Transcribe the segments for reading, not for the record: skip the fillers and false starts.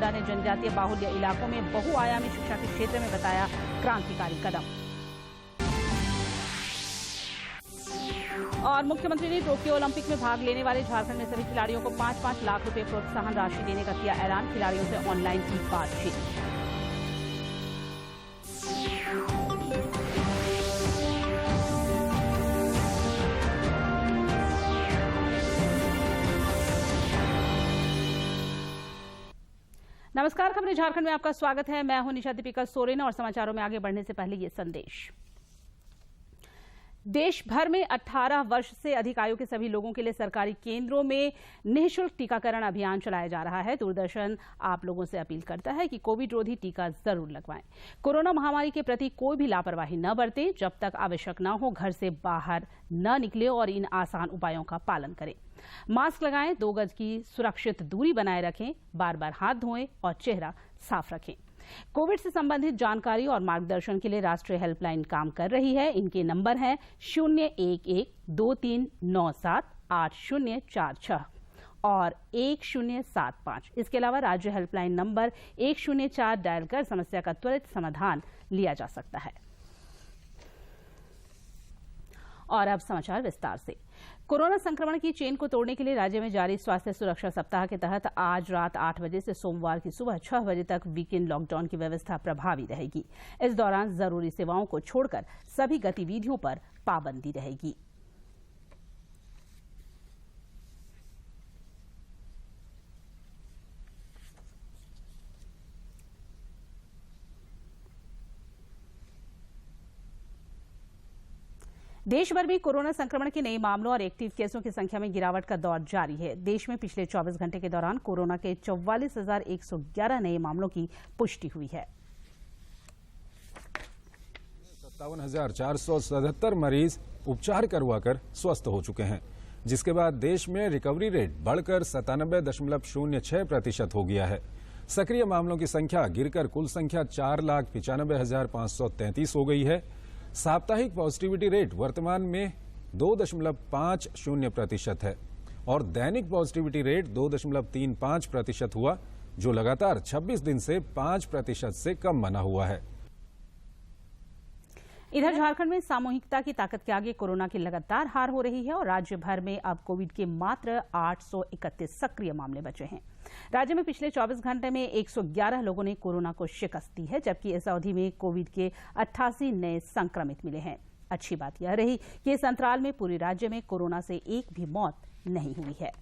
हुड्डा ने जनजातीय बाहुल्य इलाकों में बहुआयामी शिक्षा के क्षेत्र में बताया क्रांतिकारी कदम। और मुख्यमंत्री ने टोक्यो ओलंपिक में भाग लेने वाले झारखंड में सभी खिलाड़ियों को 5-5 लाख रुपए प्रोत्साहन राशि देने का किया ऐलान। खिलाड़ियों से ऑनलाइन की बातचीत। नमस्कार, खबरें झारखंड में आपका स्वागत है। मैं हूं निशा दीपिका सोरेन और समाचारों में आगे बढ़ने से पहले ये संदेश। देश भर में 18 वर्ष से अधिक आयु के सभी लोगों के लिए सरकारी केंद्रों में निःशुल्क टीकाकरण अभियान चलाया जा रहा है। दूरदर्शन आप लोगों से अपील करता है कि कोविड रोधी टीका जरूर लगवाएं। कोरोना महामारी के प्रति कोई भी लापरवाही न बरतें। जब तक आवश्यक न हो घर से बाहर न निकले और इन आसान उपायों का पालन करें। मास्क लगाएं, 2 गज की सुरक्षित दूरी बनाए रखें, बार बार हाथ धोएं और चेहरा साफ रखें। कोविड से संबंधित जानकारी और मार्गदर्शन के लिए राष्ट्रीय हेल्पलाइन काम कर रही है। इनके नंबर हैं 011-2397-8046 और 1075। इसके अलावा राज्य हेल्पलाइन नंबर 104 डायल कर समस्या का त्वरित समाधान लिया जा सकता है। और अब समाचार विस्तार से। कोरोना संक्रमण की चेन को तोड़ने के लिए राज्य में जारी स्वास्थ्य सुरक्षा सप्ताह के तहत आज रात 8 बजे से सोमवार की सुबह 6 बजे तक वीकेंड लॉकडाउन की व्यवस्था प्रभावी रहेगी। इस दौरान जरूरी सेवाओं को छोड़कर सभी गतिविधियों पर पाबंदी रहेगी। देश भर में कोरोना संक्रमण के नए मामलों और एक्टिव केसों की संख्या में गिरावट का दौर जारी है। देश में पिछले 24 घंटे के दौरान कोरोना के 44,111 नए मामलों की पुष्टि हुई है। 57,477 मरीज उपचार करवाकर स्वस्थ हो चुके हैं, जिसके बाद देश में रिकवरी रेट बढ़कर 97.06% हो गया है। सक्रिय मामलों की संख्या गिरकर कुल संख्या 4,95,533 हो गई है। साप्ताहिक पॉजिटिविटी रेट वर्तमान में 2.50% है और दैनिक पॉजिटिविटी रेट 2.35% हुआ, जो लगातार 26 दिन से 5% से कम बना हुआ है। इधर झारखंड में सामूहिकता की ताकत के आगे कोरोना की लगातार हार हो रही है और राज्य भर में अब कोविड के मात्र 831 सक्रिय मामले बचे हैं। राज्य में पिछले 24 घंटे में 111 लोगों ने कोरोना को शिकस्त दी है, जबकि इस अवधि में कोविड के 88 नए संक्रमित मिले हैं। अच्छी बात यह रही कि इस अंतराल में पूरे राज्य में कोरोना से एक भी मौत नहीं हुई है।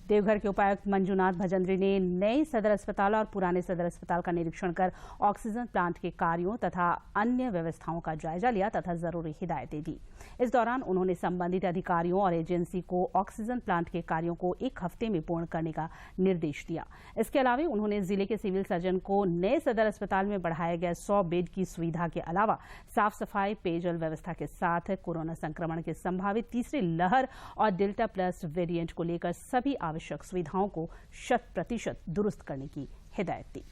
देवघर के उपायुक्त मंजूनाथ भजंत्री ने नए सदर अस्पताल और पुराने सदर अस्पताल का निरीक्षण कर ऑक्सीजन प्लांट के कार्यों तथा अन्य व्यवस्थाओं का जायजा लिया तथा जरूरी हिदायतें दी। इस दौरान उन्होंने संबंधित अधिकारियों और एजेंसी को ऑक्सीजन प्लांट के कार्यों को 1 हफ्ते में पूर्ण करने का निर्देश दिया। इसके अलावा उन्होंने जिले के सिविल सर्जन को नए सदर अस्पताल में बढ़ाए गए 100 बेड की सुविधा के अलावा साफ सफाई, पेयजल व्यवस्था के साथ कोरोना संक्रमण के संभावित तीसरी लहर और डेल्टा प्लस वेरिएंट को लेकर सभी आवश्यक सुविधाओं को 100% दुरुस्त करने की हिदायत दी।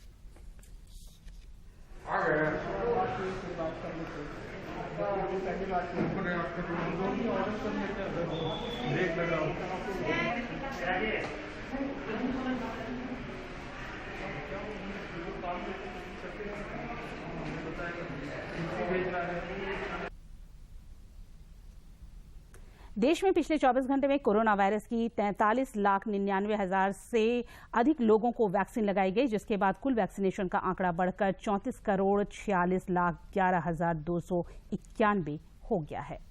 देश में पिछले 24 घंटे में कोरोना वायरस की 43,99,000 से अधिक लोगों को वैक्सीन लगाई गई, जिसके बाद कुल वैक्सीनेशन का आंकड़ा बढ़कर 34,46,11,291 हो गया है।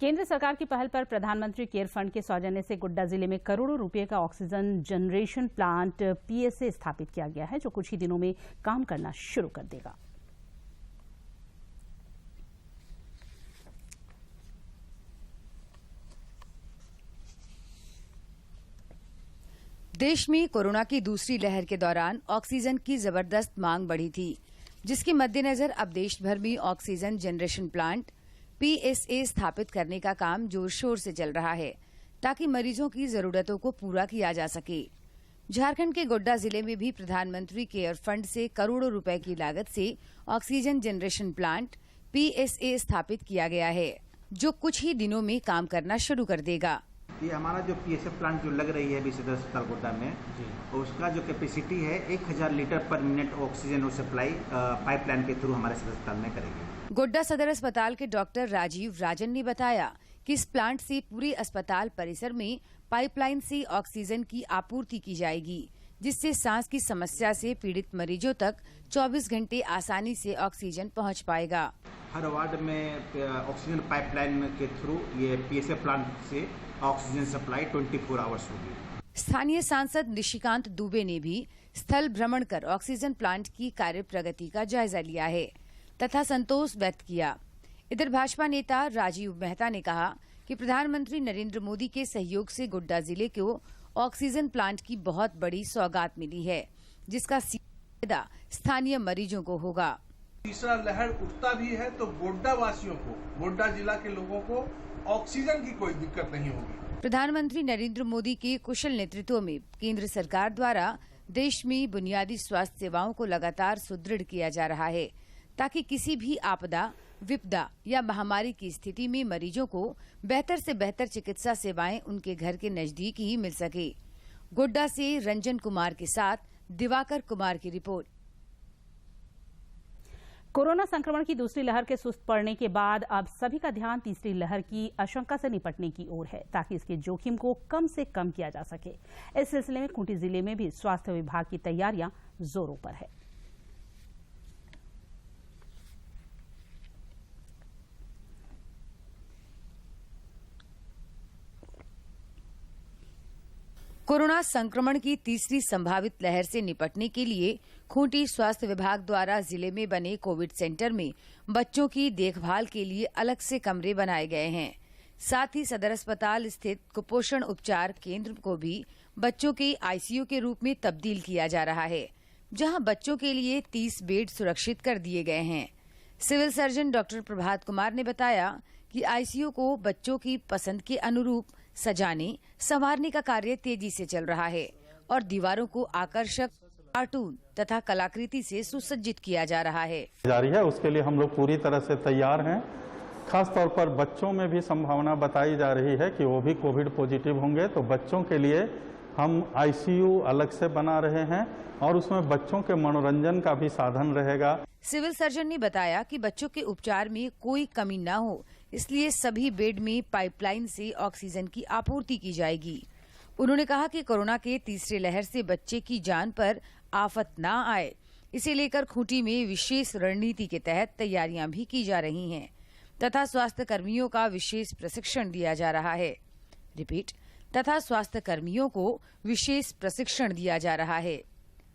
केंद्र सरकार की पहल पर प्रधानमंत्री केयर फंड के सौजन्य से गोड्डा जिले में करोड़ों रुपए का ऑक्सीजन जनरेशन प्लांट पीएसए स्थापित किया गया है, जो कुछ ही दिनों में काम करना शुरू कर देगा। देश में कोरोना की दूसरी लहर के दौरान ऑक्सीजन की जबरदस्त मांग बढ़ी थी, जिसके मद्देनजर अब देश भर में ऑक्सीजन जनरेशन प्लांट पीएसए स्थापित करने का काम जोर शोर से चल रहा है, ताकि मरीजों की जरूरतों को पूरा किया जा सके। झारखंड के गोड्डा जिले में भी प्रधानमंत्री केयर फंड से करोड़ों रुपए की लागत से ऑक्सीजन जनरेशन प्लांट पीएसए स्थापित किया गया है, जो कुछ ही दिनों में काम करना शुरू कर देगा। ये हमारा जो पीएसए प्लांट जो लग रही है अभी सदर अस्पताल गोड्डा में, उसका जो कैपेसिटी है 1000 लीटर पर मिनट ऑक्सीजन और सप्लाई पाइपलाइन के थ्रू हमारे सदर अस्पताल में करेगी। गोड्डा सदर अस्पताल के डॉक्टर राजीव राजन ने बताया कि इस प्लांट से पूरे अस्पताल परिसर में पाइपलाइन से ऑक्सीजन की आपूर्ति की जाएगी, जिससे सांस की समस्या से पीड़ित मरीजों तक 24 घंटे आसानी से ऑक्सीजन पहुंच पाएगा। हर वार्ड में ऑक्सीजन पाइपलाइन के थ्रू ये पीएसए प्लांट से ऑक्सीजन सप्लाई 24 आवर्स होगी। स्थानीय सांसद निशिकांत दुबे ने भी स्थल भ्रमण कर ऑक्सीजन प्लांट की कार्य प्रगति का जायजा लिया है तथा संतोष व्यक्त किया। इधर भाजपा नेता राजीव मेहता ने कहा कि प्रधानमंत्री नरेंद्र मोदी के सहयोग से गोड्डा जिले को ऑक्सीजन प्लांट की बहुत बड़ी सौगात मिली है, जिसका सीधा स्थानीय मरीजों को होगा। तीसरा लहर उठता भी है तो गोड्डा वासियों को, गोड्डा जिला के लोगों को ऑक्सीजन की कोई दिक्कत नहीं होगी। प्रधानमंत्री नरेंद्र मोदी के कुशल नेतृत्व में केंद्र सरकार द्वारा देश में बुनियादी स्वास्थ्य सेवाओं को लगातार सुदृढ़ किया जा रहा है, ताकि किसी भी आपदा, विपदा या महामारी की स्थिति में मरीजों को बेहतर से बेहतर चिकित्सा सेवाएं उनके घर के नजदीक ही मिल सके। गोड्डा से रंजन कुमार के साथ दिवाकर कुमार की रिपोर्ट। कोरोना संक्रमण की दूसरी लहर के सुस्त पड़ने के बाद अब सभी का ध्यान तीसरी लहर की आशंका से निपटने की ओर है, ताकि इसके जोखिम को कम से कम किया जा सके। इस सिलसिले में खूंटी जिले में भी स्वास्थ्य विभाग की तैयारियां जोरों पर है। कोरोना संक्रमण की तीसरी संभावित लहर से निपटने के लिए खूंटी स्वास्थ्य विभाग द्वारा जिले में बने कोविड सेंटर में बच्चों की देखभाल के लिए अलग से कमरे बनाए गए हैं। साथ ही सदर अस्पताल स्थित कुपोषण उपचार केंद्र को भी बच्चों के आईसीयू के रूप में तब्दील किया जा रहा है, जहां बच्चों के लिए 30 बेड सुरक्षित कर दिए गए हैं। Civil surgeon doctor Prabhat Kumar ने बताया कि आईसीयू को बच्चों की पसंद के अनुरूप सजाने संवारने का कार्य तेजी से चल रहा है और दीवारों को आकर्षक कार्टून तथा कलाकृति से सुसज्जित किया जा रहा है। जारी है, उसके लिए हम लोग पूरी तरह से तैयार हैं। खास तौर पर बच्चों में भी संभावना बताई जा रही है कि वो भी कोविड पॉजिटिव होंगे, तो बच्चों के लिए हम आईसीयू अलग से बना रहे हैं और उसमें बच्चों के मनोरंजन का भी साधन रहेगा। सिविल सर्जन ने बताया कि बच्चों के उपचार में कोई कमी न हो, इसलिए सभी बेड में पाइपलाइन से ऑक्सीजन की आपूर्ति की जाएगी। उन्होंने कहा कि कोरोना के तीसरे लहर से बच्चे की जान पर आफत न आए, इसे लेकर खूंटी में विशेष रणनीति के तहत तैयारियां भी की जा रही हैं तथा स्वास्थ्य कर्मियों का विशेष प्रशिक्षण दिया जा रहा है। रिपीट, तथा स्वास्थ्य कर्मियों को विशेष प्रशिक्षण दिया जा रहा है।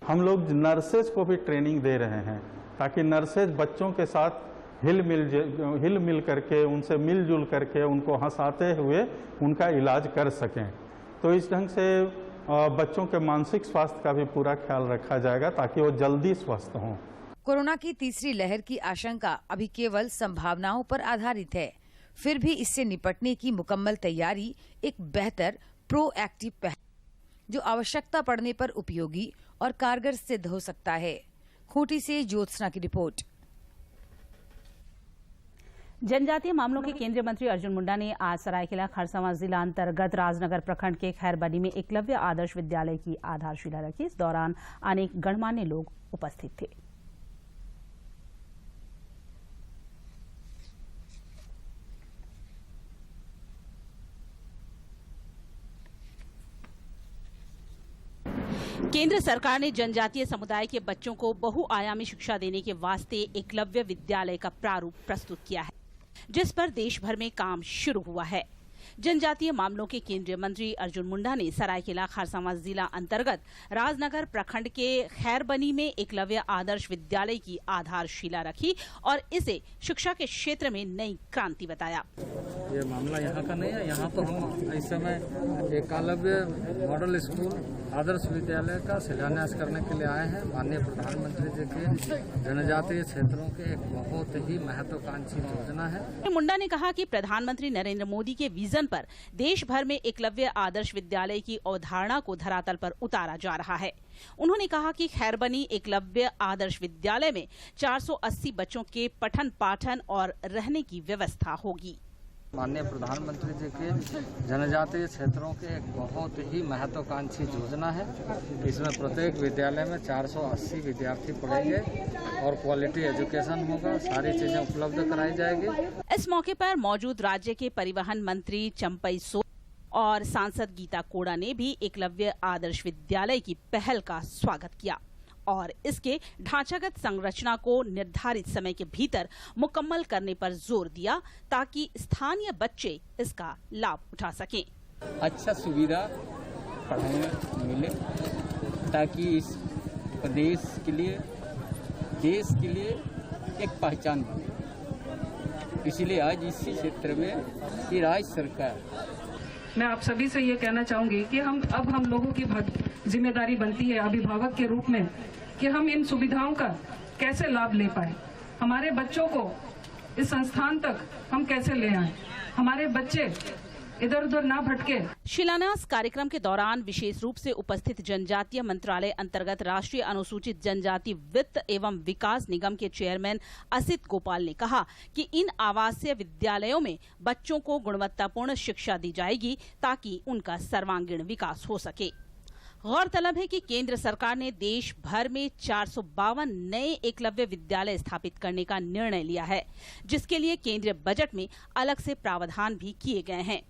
हम लोग नर्सेज को भी ट्रेनिंग दे रहे हैं, ताकि नर्सेज बच्चों के साथ हिल मिल करके, उनसे मिलजुल करके, उनको हंसाते हुए उनका इलाज कर सकें। तो इस ढंग से बच्चों के मानसिक स्वास्थ्य का भी पूरा ख्याल रखा जाएगा, ताकि वो जल्दी स्वस्थ हों। कोरोना की तीसरी लहर की आशंका अभी केवल संभावनाओं पर आधारित है, फिर भी इससे निपटने की मुकम्मल तैयारी एक बेहतर प्रोएक्टिव पहल, जो आवश्यकता पड़ने पर उपयोगी और कारगर सिद्ध हो सकता है। खूंटी से ज्योत्सना की रिपोर्ट। जनजातीय मामलों के केंद्रीय मंत्री अर्जुन मुंडा ने आज सरायकेला खरसावां जिला अंतर्गत राजनगर प्रखंड के खैरबनी में एकलव्य आदर्श विद्यालय की आधारशिला रखी। इस दौरान अनेक गणमान्य लोग उपस्थित थे। केंद्र सरकार ने जनजातीय समुदाय के बच्चों को बहुआयामी शिक्षा देने के वास्ते एकलव्य विद्यालय का प्रारूप प्रस्तुत किया है। जिस पर देश भर में काम शुरू हुआ है। जनजातीय मामलों के केंद्रीय मंत्री अर्जुन मुंडा ने सरायकेला खरसावां जिला अंतर्गत राजनगर प्रखंड के खैरबनी में एकलव्य आदर्श विद्यालय की आधारशिला रखी और इसे शिक्षा के क्षेत्र में नई क्रांति बताया। ये मामला यहाँ का नहीं है। यहाँ तो हम इस समय एकलव्य मॉडल स्कूल आदर्श विद्यालय का शिलान्यास करने के लिए आए हैं। माननीय प्रधानमंत्री जी के जनजातीय क्षेत्रों के एक बहुत ही महत्वाकांक्षी योजना है। मुंडा ने कहा कि प्रधानमंत्री नरेंद्र मोदी के विजन पर देश भर में एकलव्य आदर्श विद्यालय की अवधारणा को धरातल पर उतारा जा रहा है। उन्होंने कहा कि खैरबनी एकलव्य आदर्श विद्यालय में 480 बच्चों के पठन पाठन और रहने की व्यवस्था होगी। माननीय प्रधानमंत्री जी के जनजातीय क्षेत्रों के एक बहुत ही महत्वाकांक्षी योजना है। इसमें प्रत्येक विद्यालय में 480 विद्यार्थी पढ़ेंगे और क्वालिटी एजुकेशन होगा। सारी चीजें उपलब्ध कराई जाएगी। इस मौके पर मौजूद राज्य के परिवहन मंत्री चंपई सोरेन और सांसद गीता कोड़ा ने भी एकलव्य आदर्श विद्यालय की पहल का स्वागत किया और इसके ढांचागत संरचना को निर्धारित समय के भीतर मुकम्मल करने पर जोर दिया ताकि स्थानीय बच्चे इसका लाभ उठा सकें। अच्छा सुविधा पढ़ाने मिले ताकि इस प्रदेश के लिए देश के लिए एक पहचान बने। इसलिए आज इसी क्षेत्र में ये राज्य सरकार, मैं आप सभी से ये कहना चाहूंगी कि हम लोगों की जिम्मेदारी बनती है अभिभावक के रूप में कि हम इन सुविधाओं का कैसे लाभ ले पाए, हमारे बच्चों को इस संस्थान तक हम कैसे ले आए, हमारे बच्चे इधर उधर ना भटके। शिलान्यास कार्यक्रम के दौरान विशेष रूप से उपस्थित जनजातीय मंत्रालय अंतर्गत राष्ट्रीय अनुसूचित जनजाति वित्त एवं विकास निगम के चेयरमैन असित गोपाल ने कहा कि इन आवासीय विद्यालयों में बच्चों को गुणवत्तापूर्ण शिक्षा दी जाएगी ताकि उनका सर्वांगीण विकास हो सके। गौरतलब है कि केंद्र सरकार ने देश भर में 452 नए एकलव्य विद्यालय स्थापित करने का निर्णय लिया है, जिसके लिए केंद्रीय बजट में अलग से प्रावधान भी किए गए हैं।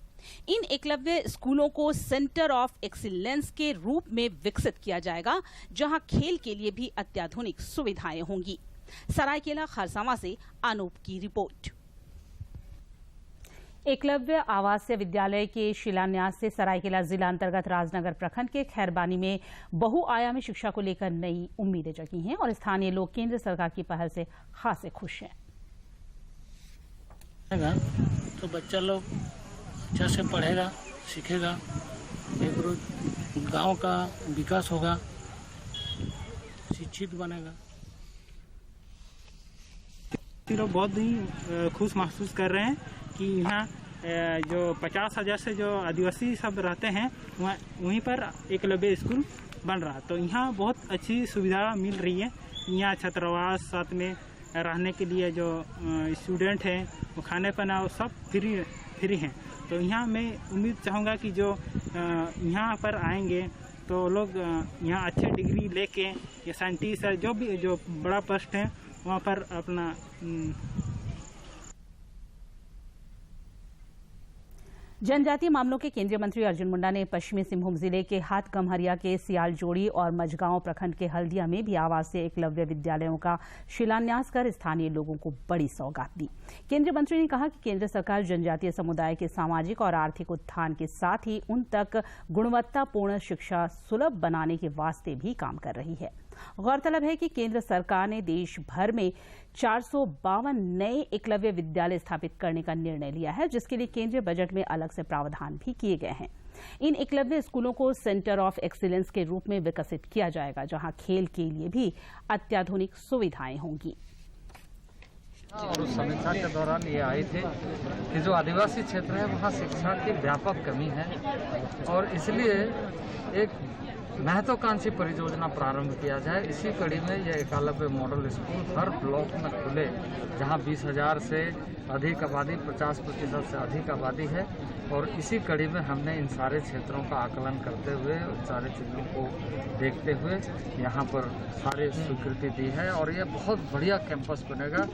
इन एकलव्य स्कूलों को सेंटर ऑफ एक्सीलेंस के रूप में विकसित किया जाएगा, जहां खेल के लिए भी अत्याधुनिक सुविधाएं होंगी। सरायकेला खरसावां से अनूप की रिपोर्ट। एकलव्य आवासीय विद्यालय के शिलान्यास से सरायकेला जिला अंतर्गत राजनगर प्रखंड के खैरबानी में बहुआयामी शिक्षा को लेकर नई उम्मीदें जगी हैं और स्थानीय लोग केंद्र सरकार की पहल से खासे खुश हैं। तो बच्चा लोग अच्छा से पढ़ेगा, सीखेगा, एक रोज गांव का विकास होगा, शिक्षित बनेगा। लोग बहुत ही खुश महसूस कर रहे हैं कि यहाँ जो 50,000 से जो आदिवासी सब रहते हैं वहीं पर एकलव्य स्कूल बन रहा, तो यहाँ बहुत अच्छी सुविधा मिल रही है। यहाँ छात्रावास, साथ में रहने के लिए जो स्टूडेंट हैं वो खाने पीना सब फ्री हैं। तो यहाँ मैं उम्मीद चाहूँगा कि जो यहाँ पर आएंगे तो लोग यहाँ अच्छे डिग्री लेके या साइंटिस्ट जो भी जो बड़ा पोस्ट है वहाँ पर अपना जनजातीय मामलों के केंद्रीय मंत्री अर्जुन मुंडा ने पश्चिमी सिंहभूम जिले के हाटगम्हरिया के सियालजोड़ी और मझगांव प्रखंड के हल्दिया में भी आवासीय एकलव्य विद्यालयों का शिलान्यास कर स्थानीय लोगों को बड़ी सौगात दी। केंद्रीय मंत्री ने कहा कि केंद्र सरकार जनजातीय समुदाय के सामाजिक और आर्थिक उत्थान के साथ ही उन तक गुणवत्तापूर्ण शिक्षा सुलभ बनाने के वास्ते भी काम कर रही है। गौरतलब है कि केंद्र सरकार ने देश भर में 452 नए एकलव्य विद्यालय स्थापित करने का निर्णय लिया है, जिसके लिए केंद्रीय बजट में अलग से प्रावधान भी किए गए हैं। इन एकलव्य स्कूलों को सेंटर ऑफ एक्सीलेंस के रूप में विकसित किया जाएगा, जहां खेल के लिए भी अत्याधुनिक सुविधाएं होंगी। और उस समीक्षा के दौरान ये आए थे कि जो आदिवासी क्षेत्र है वहाँ शिक्षा की व्यापक कमी है और इसलिए एक महत्वाकांक्षी परियोजना प्रारंभ किया जाए। इसी कड़ी में यह एकलव्य मॉडल स्कूल हर ब्लॉक में खुले, जहां 20,000 से अधिक आबादी, 50% से अधिक आबादी है और इसी कड़ी में हमने इन सारे क्षेत्रों का आकलन करते हुए, उन सारे चीज़ों को देखते हुए यहाँ पर सारे स्वीकृति दी है और यह बहुत बढ़िया कैंपस बनेगा।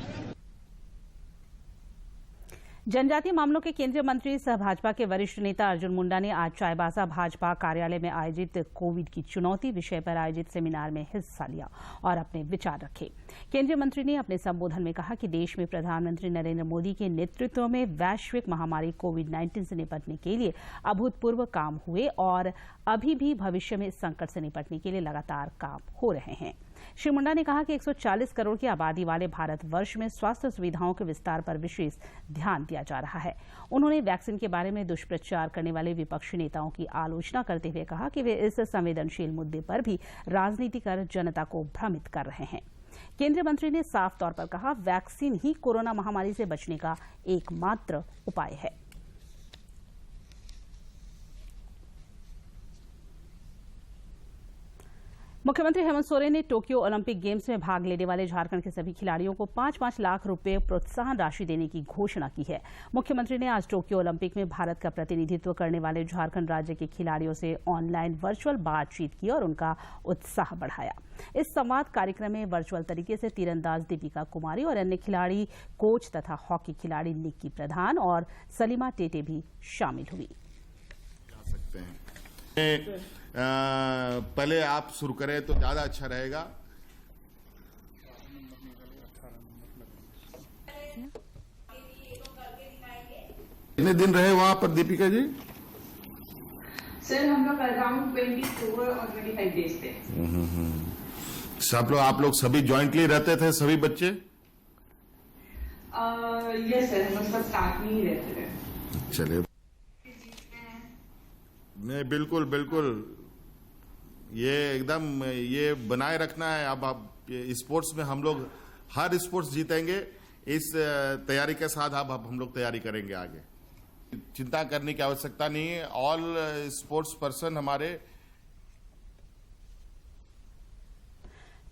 जनजातीय मामलों के केंद्रीय मंत्री सह भाजपा के वरिष्ठ नेता अर्जुन मुंडा ने आज चाईबासा भाजपा कार्यालय में आयोजित कोविड की चुनौती विषय पर आयोजित सेमिनार में हिस्सा लिया और अपने विचार रखे। केंद्रीय मंत्री ने अपने संबोधन में कहा कि देश में प्रधानमंत्री नरेंद्र मोदी के नेतृत्व में वैश्विक महामारी कोविड-19 से निपटने के लिए अभूतपूर्व काम हुए और अभी भी भविष्य में इस संकट से निपटने के लिए लगातार काम हो रहे हैं। श्री मुंडा ने कहा कि 140 करोड़ की आबादी वाले भारतवर्ष में स्वास्थ्य सुविधाओं के विस्तार पर विशेष ध्यान दिया जा रहा है। उन्होंने वैक्सीन के बारे में दुष्प्रचार करने वाले विपक्षी नेताओं की आलोचना करते हुए कहा कि वे इस संवेदनशील मुद्दे पर भी राजनीति कर जनता को भ्रमित कर रहे हैं। केंद्रीय मंत्री ने साफ तौर पर कहा, वैक्सीन ही कोरोना महामारी से बचने का एकमात्र उपाय है। मुख्यमंत्री हेमंत सोरेन ने टोक्यो ओलंपिक गेम्स में भाग लेने वाले झारखंड के सभी खिलाड़ियों को 5-5 लाख रुपए प्रोत्साहन राशि देने की घोषणा की है। मुख्यमंत्री ने आज टोक्यो ओलंपिक में भारत का प्रतिनिधित्व करने वाले झारखंड राज्य के खिलाड़ियों से ऑनलाइन वर्चुअल बातचीत की और उनका उत्साह बढ़ाया। इस संवाद कार्यक्रम में वर्चुअल तरीके से तीरंदाज दीपिका कुमारी और अन्य खिलाड़ी, कोच तथा हॉकी खिलाड़ी निक्की प्रधान और सलीमा टेटे भी शामिल हुई। पहले आप शुरू करें तो ज्यादा अच्छा रहेगा। कितने दिन रहे वहां पर दीपिका जी? सर हम लोग अराउंड 24 और 25 डेज थे। सब लोग, आप लोग सभी जॉइंटली रहते थे, सभी बच्चे? यस सर, हम सब साथ में ही रहते थे। चलिए, नहीं बिल्कुल बिल्कुल, ये एकदम ये बनाए रखना है। अब आप स्पोर्ट्स में हम लोग हर स्पोर्ट्स जीतेंगे, इस तैयारी के साथ अब हम लोग तैयारी करेंगे आगे। चिंता करने की आवश्यकता नहीं है। ऑल स्पोर्ट्स पर्सन हमारे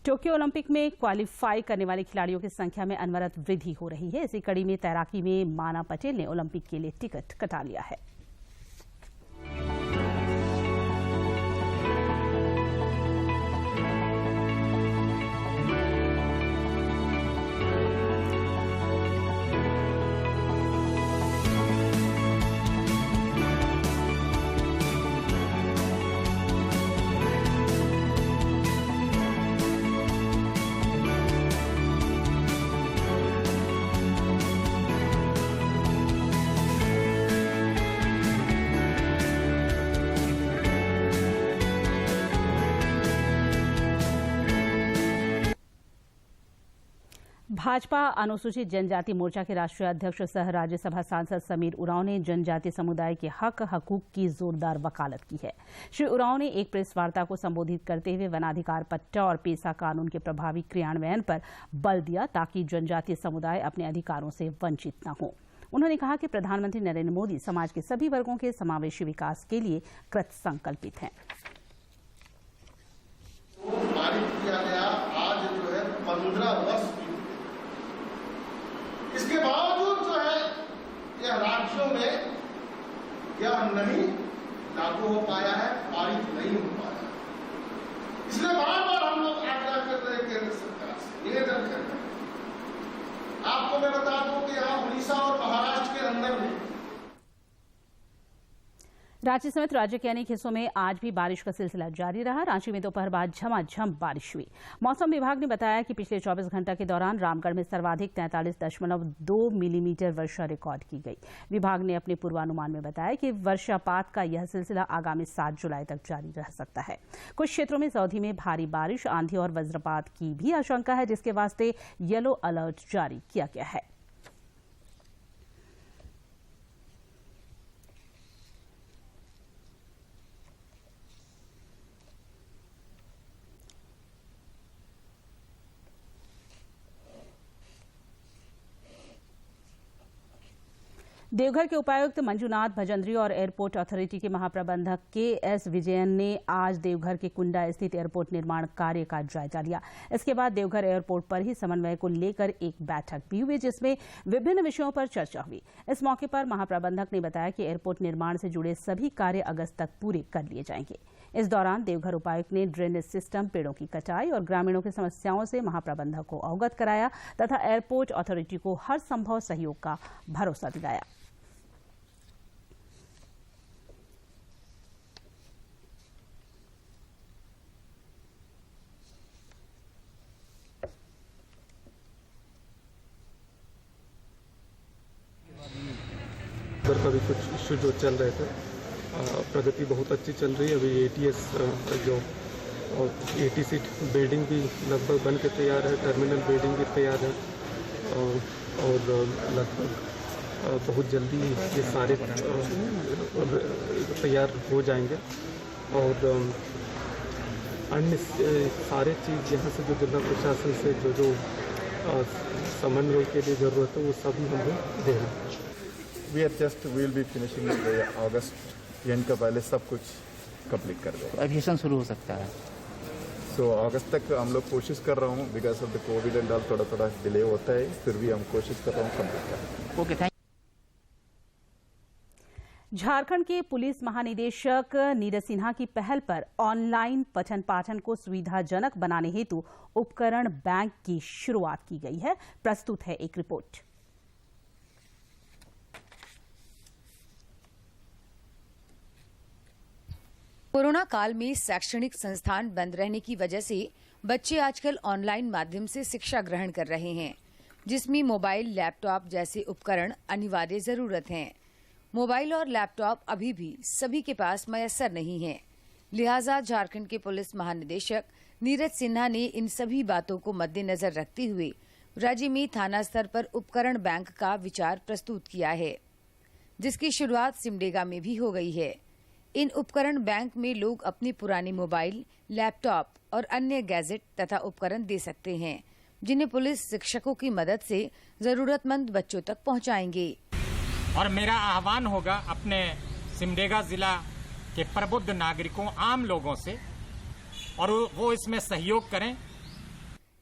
टोक्यो ओलंपिक में क्वालिफाई करने वाले खिलाड़ियों की संख्या में अनवरत वृद्धि हो रही है। इसी कड़ी में तैराकी में माना पटेल ने ओलंपिक के लिए टिकट कटा लिया है। भाजपा अनुसूचित जनजाति मोर्चा के राष्ट्रीय अध्यक्ष सह राज्यसभा सांसद समीर उरांव ने जनजातीय समुदाय के हक हकूक की जोरदार वकालत की है। श्री उरांव ने एक प्रेस वार्ता को संबोधित करते हुए वनाधिकार पट्टा और पेसा कानून के प्रभावी क्रियान्वयन पर बल दिया ताकि जनजातीय समुदाय अपने अधिकारों से वंचित न हो। उन्होंने कहा कि प्रधानमंत्री नरेंद्र मोदी समाज के सभी वर्गों के समावेशी विकास के लिए कृत संकल्पित हैं। पारित किया गया आज जो है 15 वर्ष, इसके बावजूद जो है यह राज्यों में यह नहीं लागू हो पाया है, पारित नहीं हो पाया। इसलिए बार बार हम लोग आग्रह कर रहे हैं केंद्र सरकार से, निवेदन कर रहे हैं। आपको मैं बता दूं कि यहाँ उड़ीसा और महाराष्ट्र के अंदर में रांची समेत राज्य के अनेक हिस्सों में आज भी बारिश का सिलसिला जारी रहा। रांची में दोपहर बाद झमाझम बारिश हुई। मौसम विभाग ने बताया कि पिछले 24 घंटे के दौरान रामगढ़ में सर्वाधिक 43.2 मिलीमीटर वर्षा रिकॉर्ड की गई। विभाग ने अपने पूर्वानुमान में बताया कि वर्षापात का यह सिलसिला आगामी 7 जुलाई तक जारी रह सकता है। कुछ क्षेत्रों में सऊदी में भारी बारिश, आंधी और वज्रपात की भी आशंका है, जिसके वास्ते येलो अलर्ट जारी किया गया है। देवघर के उपायुक्त मंजुनाथ भजंत्री और एयरपोर्ट अथॉरिटी के महाप्रबंधक के.एस. विजयन ने आज देवघर के कुंडा स्थित एयरपोर्ट निर्माण कार्य का जायजा लिया। इसके बाद देवघर एयरपोर्ट पर ही समन्वय को लेकर एक बैठक भी हुई, जिसमें विभिन्न विषयों पर चर्चा हुई। इस मौके पर महाप्रबंधक ने बताया कि एयरपोर्ट निर्माण से जुड़े सभी कार्य अगस्त तक पूरे कर लिए जाएंगे। इस दौरान देवघर उपायुक्त ने ड्रेनेज सिस्टम, पेड़ों की कटाई और ग्रामीणों की समस्याओं से महाप्रबंधक को अवगत कराया तथा एयरपोर्ट अथॉरिटी को हर संभव सहयोग का भरोसा दिलाया। का भी कुछ इश्यू जो चल रहे थे, प्रगति बहुत अच्छी चल रही है। अभी ATS जो और ATC बिल्डिंग भी लगभग बन के तैयार है, टर्मिनल बिल्डिंग भी तैयार है और लगभग बहुत जल्दी ये सारे तैयार हो जाएंगे और अन्य सारे चीज़ यहाँ से जो जिला प्रशासन से जो समन्वय के लिए ज़रूरत है वो सभी हम लोग दे रहे हैं। we'll be finishing August and का पहले सब कुछ कंप्लीट कर देंगे। एविएशन शुरू हो सकता है। सो अगस्त तक हम लोग कोशिश कर रहा हूँ, because of the Covid and all थोड़ा डिले होता है, फिर भी हम कोशिश कर रहा हूँ कंप्लीट करने। Okay, thank. झारखंड के पुलिस महानिदेशक नीरज सिन्हा की पहल पर ऑनलाइन पठन पाठन को सुविधाजनक बनाने हेतु उपकरण बैंक की शुरुआत की गई है। प्रस्तुत है एक रिपोर्ट। कोरोना काल में शैक्षणिक संस्थान बंद रहने की वजह से बच्चे आजकल ऑनलाइन माध्यम से शिक्षा ग्रहण कर रहे हैं, जिसमें मोबाइल, लैपटॉप जैसे उपकरण अनिवार्य जरूरत हैं। मोबाइल और लैपटॉप अभी भी सभी के पास मयस्सर नहीं है, लिहाजा झारखंड के पुलिस महानिदेशक नीरज सिन्हा ने इन सभी बातों को मद्देनजर रखते हुए राज्य में थाना स्तर पर उपकरण बैंक का विचार प्रस्तुत किया है, जिसकी शुरुआत सिमडेगा में भी हो गई है। इन उपकरण बैंक में लोग अपने पुराने मोबाइल, लैपटॉप और अन्य गैजेट तथा उपकरण दे सकते हैं, जिन्हें पुलिस शिक्षकों की मदद से जरूरतमंद बच्चों तक पहुंचाएंगे। और मेरा आह्वान होगा अपने सिमडेगा जिला के प्रबुद्ध नागरिकों, आम लोगों से, और वो इसमें सहयोग करें।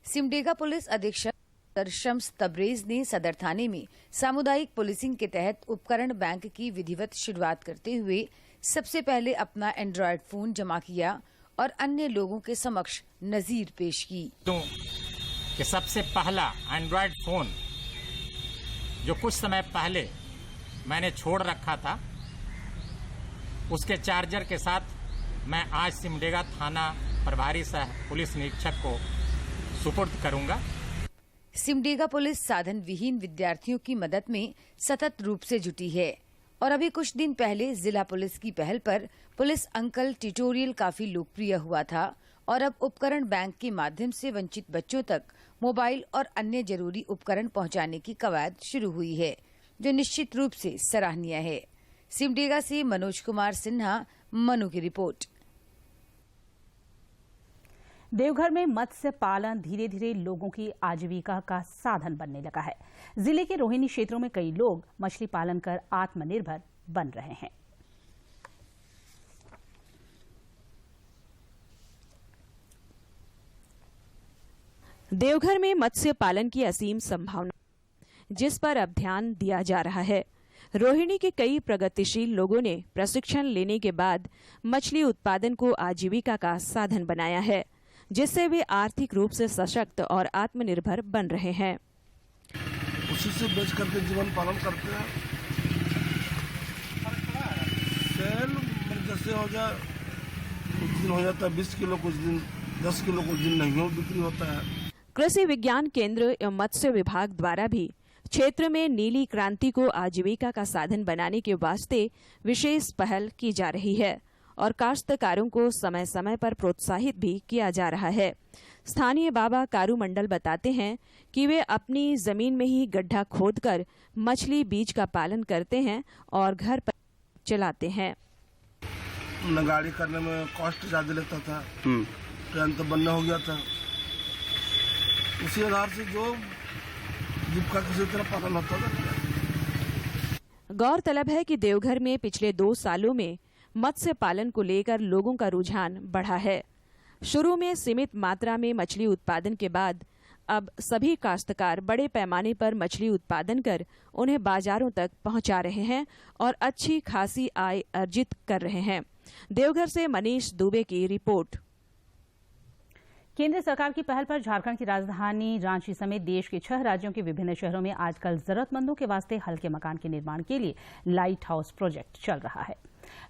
सिमडेगा पुलिस अधीक्षक शम्स तबरेज ने सदर थाने में सामुदायिक पुलिसिंग के तहत उपकरण बैंक की विधिवत शुरुआत करते हुए सबसे पहले अपना एंड्रॉयड फोन जमा किया और अन्य लोगों के समक्ष नजीर पेश की। कि सबसे पहला एंड्रॉयड फोन जो कुछ समय पहले मैंने छोड़ रखा था, उसके चार्जर के साथ मैं आज सिमडेगा थाना प्रभारी सह पुलिस निरीक्षक को सुपुर्द करूंगा। सिमडेगा पुलिस साधन विहीन विद्यार्थियों की मदद में सतत रूप से जुटी है और अभी कुछ दिन पहले जिला पुलिस की पहल पर पुलिस अंकल ट्यूटोरियल काफी लोकप्रिय हुआ था और अब उपकरण बैंक के माध्यम से वंचित बच्चों तक मोबाइल और अन्य जरूरी उपकरण पहुंचाने की कवायद शुरू हुई है, जो निश्चित रूप से सराहनीय है। सिमडेगा से मनोज कुमार सिन्हा, मनु की रिपोर्ट। देवघर में मत्स्य पालन धीरे धीरे लोगों की आजीविका का साधन बनने लगा है। जिले के रोहिणी क्षेत्रों में कई लोग मछली पालन कर आत्मनिर्भर बन रहे हैं। देवघर में मत्स्य पालन की असीम संभावना, जिस पर अब ध्यान दिया जा रहा है। रोहिणी के कई प्रगतिशील लोगों ने प्रशिक्षण लेने के बाद मछली उत्पादन को आजीविका का साधन बनाया है, जिससे वे आर्थिक रूप से सशक्त और आत्मनिर्भर बन रहे हैं। उसी से बेच करके जीवन पालन करते हैं। सेल जैसे हो जाए, कुछ दिन हो जाता है 20 किलो, कुछ दिन 10 किलो, कुछ दिन नहीं हो बिक्री होता है। कृषि विज्ञान केंद्र एवं मत्स्य विभाग द्वारा भी क्षेत्र में नीली क्रांति को आजीविका का साधन बनाने के वास्ते विशेष पहल की जा रही है और काश्तकारों को समय समय पर प्रोत्साहित भी किया जा रहा है। स्थानीय बाबा कारू मंडल बताते हैं कि वे अपनी जमीन में ही गड्ढा खोदकर मछली बीज का पालन करते हैं और घर पर चलाते हैं। नगाड़ी करने में कॉस्ट ज्यादा लेता था, ट्रेन तो बनना हो गया था। उसी आधार से जो जीविका किसी तरह पालन होता था। गौरतलब है कि देवघर में पिछले 2 सालों में मत्स्य पालन को लेकर लोगों का रुझान बढ़ा है। शुरू में सीमित मात्रा में मछली उत्पादन के बाद अब सभी काश्तकार बड़े पैमाने पर मछली उत्पादन कर उन्हें बाजारों तक पहुंचा रहे हैं और अच्छी खासी आय अर्जित कर रहे हैं। देवघर से मनीष दुबे की रिपोर्ट। केंद्र सरकार की पहल पर झारखंड की राजधानी रांची समेत देश के 6 राज्यों के विभिन्न शहरों में आजकल जरूरतमंदों के वास्ते हल्के मकान के निर्माण के लिए लाइट हाउस प्रोजेक्ट चल रहा है।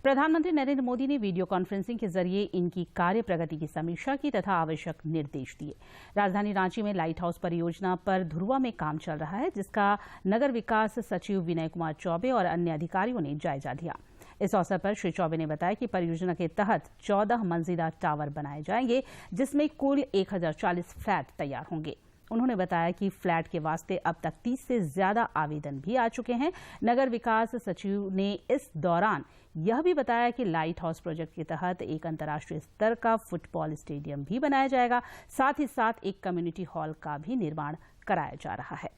प्रधानमंत्री नरेंद्र मोदी ने वीडियो कॉन्फ्रेंसिंग के जरिए इनकी कार्य प्रगति की समीक्षा की तथा आवश्यक निर्देश दिए। राजधानी रांची में लाइट हाउस परियोजना पर धुरुआ में काम चल रहा है, जिसका नगर विकास सचिव विनय कुमार चौबे और अन्य अधिकारियों ने जायजा लिया। इस अवसर पर श्री चौबे ने बताया कि परियोजना के तहत 14 मंजिला टावर बनाए जाएंगे, जिसमें कुल 1040 फ्लैट तैयार होंगे। उन्होंने बताया कि फ्लैट के वास्ते अब तक 30 से ज्यादा आवेदन भी आ चुके हैं। नगर विकास सचिव ने इस दौरान यह भी बताया कि लाइट हाउस प्रोजेक्ट के तहत एक अंतर्राष्ट्रीय स्तर का फुटबॉल स्टेडियम भी बनाया जाएगा। साथ ही साथ एक कम्युनिटी हॉल का भी निर्माण कराया जा रहा है।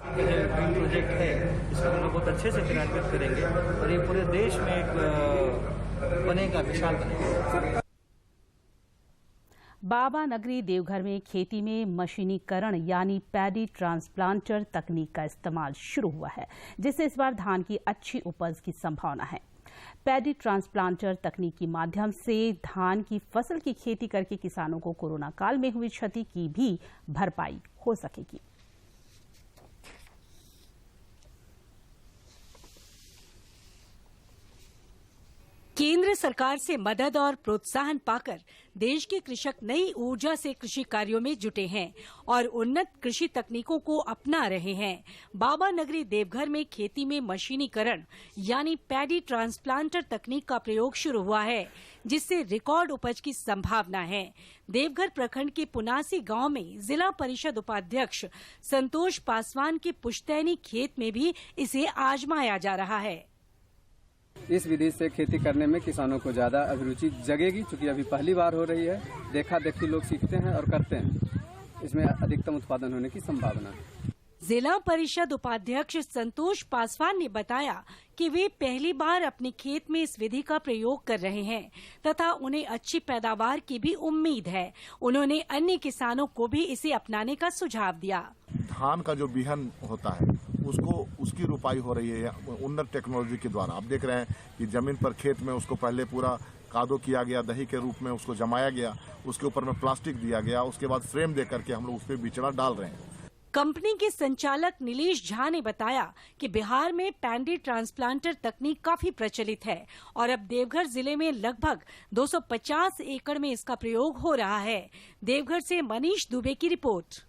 ड्रीम प्रोजेक्ट है, इसको हम लोग बहुत अच्छे से क्रियान्वित करेंगे और ये पूरे देश में एक बनेगा, विशाल बनेगा। बाबा नगरी देवघर में खेती में मशीनीकरण यानी पैडी ट्रांसप्लांटर तकनीक का इस्तेमाल शुरू हुआ है, जिससे इस बार धान की अच्छी उपज की संभावना है। पैडी ट्रांसप्लांटर तकनीक के माध्यम से धान की फसल की खेती करके किसानों को कोरोना काल में हुई क्षति की भी भरपाई हो सकेगी। केंद्र सरकार से मदद और प्रोत्साहन पाकर देश के कृषक नई ऊर्जा से कृषि कार्यों में जुटे हैं और उन्नत कृषि तकनीकों को अपना रहे हैं। बाबा नगरी देवघर में खेती में मशीनीकरण यानी पैडी ट्रांसप्लांटर तकनीक का प्रयोग शुरू हुआ है, जिससे रिकॉर्ड उपज की संभावना है। देवघर प्रखंड के पुनासी गांव में जिला परिषद उपाध्यक्ष संतोष पासवान के पुश्तैनी खेत में भी इसे आजमाया जा रहा है। इस विधि से खेती करने में किसानों को ज्यादा अभिरुचि जगेगी, क्योंकि अभी पहली बार हो रही है। देखा देखी लोग सीखते हैं और करते हैं, इसमें अधिकतम उत्पादन होने की संभावना है। जिला परिषद उपाध्यक्ष संतोष पासवान ने बताया कि वे पहली बार अपने खेत में इस विधि का प्रयोग कर रहे हैं तथा उन्हें अच्छी पैदावार की भी उम्मीद है। उन्होंने अन्य किसानों को भी इसे अपनाने का सुझाव दिया। धान का जो बिहन होता है उसकी रुपाई हो रही है उन्नत टेक्नोलॉजी के द्वारा। आप देख रहे हैं कि जमीन पर खेत में उसको पहले पूरा कादो किया गया, दही के रूप में उसको जमाया गया, उसके ऊपर में प्लास्टिक दिया गया, उसके बाद फ्रेम दे करके हम लोग उस पर बिचड़ा डाल रहे हैं। कंपनी के संचालक नीलेश झा ने बताया कि बिहार में पैडी ट्रांसप्लांटर तकनीक काफी प्रचलित है और अब देवघर जिले में लगभग 250 एकड़ में इसका प्रयोग हो रहा है। देवघर से मनीष दुबे की रिपोर्ट।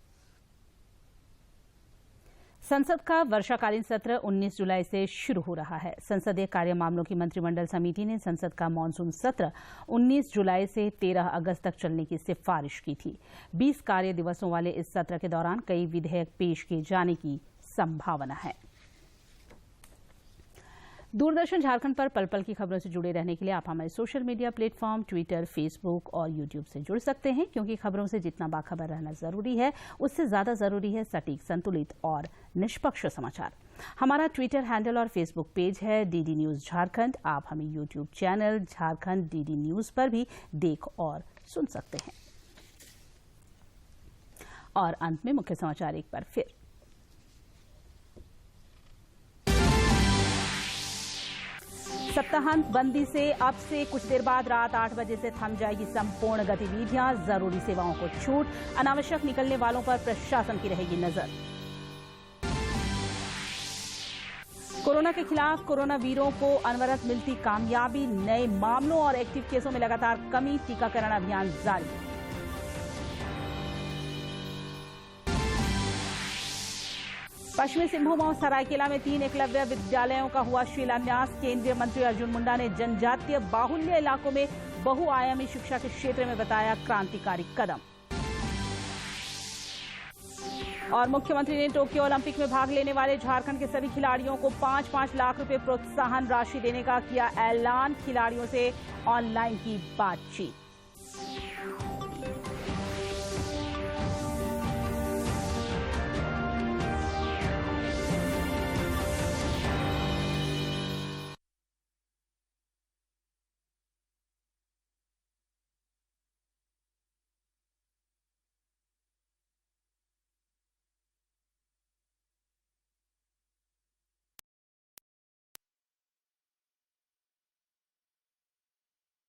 संसद का वर्षाकालीन सत्र 19 जुलाई से शुरू हो रहा है। संसदीय कार्य मामलों की मंत्रिमंडल समिति ने संसद का मानसून सत्र 19 जुलाई से 13 अगस्त तक चलने की सिफारिश की थी। 20 कार्य दिवसों वाले इस सत्र के दौरान कई विधेयक पेश किए जाने की संभावना है। दूरदर्शन झारखंड पर पल पल की खबरों से जुड़े रहने के लिए आप हमारे social media platform Twitter, Facebook और यूट्यूब से जुड़ सकते हैं, क्योंकि खबरों से जितना बाखबर रहना जरूरी है, उससे ज्यादा जरूरी है सटीक, संतुलित और निष्पक्ष समाचार। हमारा ट्विटर हैंडल और फेसबुक पेज है डीडी न्यूज झारखंड। आप हमें YouTube channel Jharkhand DD news पर भी देख और सुन सकते हैं। और अंत में मुख्य समाचार एक बार फिर। सप्ताहांत बंदी से अब से कुछ देर बाद रात 8 बजे से थम जाएगी संपूर्ण गतिविधियां। जरूरी सेवाओं को छूट, अनावश्यक निकलने वालों पर प्रशासन की रहेगी नजर। कोरोना के खिलाफ कोरोना वीरों को अनवरत मिलती कामयाबी, नए मामलों और एक्टिव केसों में लगातार कमी, टीकाकरण अभियान जारी। पश्चिमी सिंहभूम और सरायकेला में 3 एकलव्य विद्यालयों का हुआ शिलान्यास। केंद्रीय मंत्री अर्जुन मुंडा ने जनजातीय बाहुल्य इलाकों में बहुआयामी शिक्षा के क्षेत्र में बताया क्रांतिकारी कदम। और मुख्यमंत्री ने टोक्यो ओलंपिक में भाग लेने वाले झारखंड के सभी खिलाड़ियों को 5-5 लाख रुपए प्रोत्साहन राशि देने का किया ऐलान। खिलाड़ियों से ऑनलाइन की बातचीत।